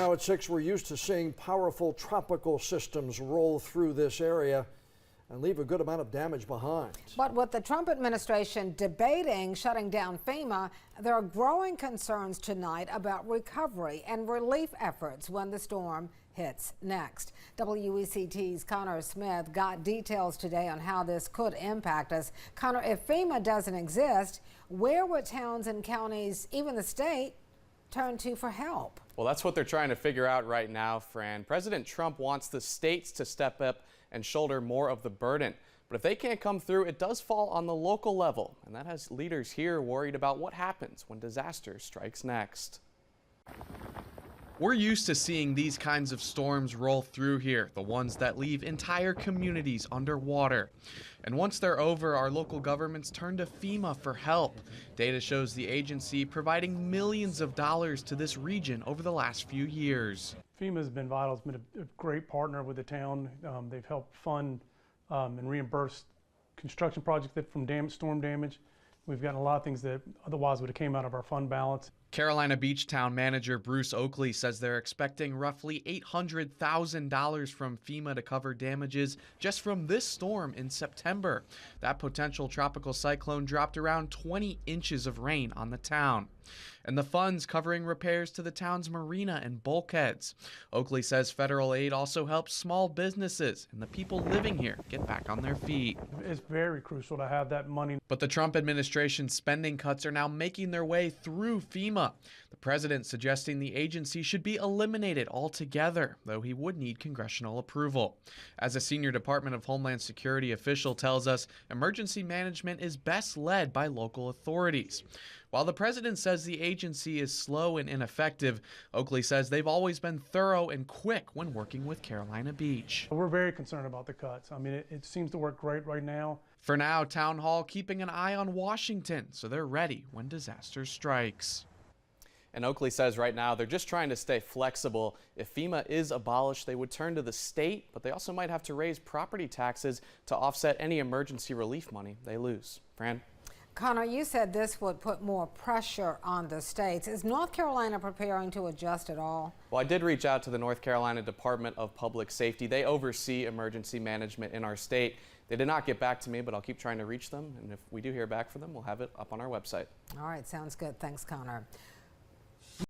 Now at 6, we're used to seeing powerful tropical systems roll through this area and leave a good amount of damage behind. But with the Trump administration debating shutting down FEMA, there are growing concerns tonight about recovery and relief efforts when the storm hits next. WECT's Connor Smith got details today on how this could impact us. Connor, if FEMA doesn't exist, where would towns and counties, even the state, turn to for help? Well, that's what they're trying to figure out right now, Fran. President Trump wants the states to step up and shoulder more of the burden. But if they can't come through, it does fall on the local level. And that has leaders here worried about what happens when disaster strikes next. We're used to seeing these kinds of storms roll through here, the ones that leave entire communities underwater. And once they're over, our local governments turn to FEMA for help. Data shows the agency providing millions of dollars to this region over the last few years. FEMA has been vital. It's been a great partner with the town. They've helped fund and reimburse construction projects from storm damage. We've gotten a lot of things that otherwise would have came out of our fund balance. Carolina Beach Town manager Bruce Oakley says they're expecting roughly $800,000 from FEMA to cover damages just from this storm in September. That potential tropical cyclone dropped around 20 inches of rain on the town. And the funds covering repairs to the town's marina and bulkheads. Oakley says federal aid also helps small businesses and the people living here get back on their feet. It's very crucial to have that money. But the Trump administration's spending cuts are now making their way through FEMA. The president suggesting the agency should be eliminated altogether, though he would need congressional approval. As a senior Department of Homeland Security official tells us, emergency management is best led by local authorities. While the president says the agency is slow and ineffective, Oakley says they've always been thorough and quick when working with Carolina Beach. We're very concerned about the cuts. I mean, it seems to work great right now. For now, Town Hall keeping an eye on Washington so they're ready when disaster strikes. And Oakley says right now they're just trying to stay flexible. If FEMA is abolished, they would turn to the state, but they also might have to raise property taxes to offset any emergency relief money they lose. Fran? Connor, you said this would put more pressure on the states. Is North Carolina preparing to adjust at all? Well, I did reach out to the North Carolina Department of Public Safety. They oversee emergency management in our state. They did not get back to me, but I'll keep trying to reach them. And if we do hear back from them, we'll have it up on our website. All right, sounds good. Thanks, Connor.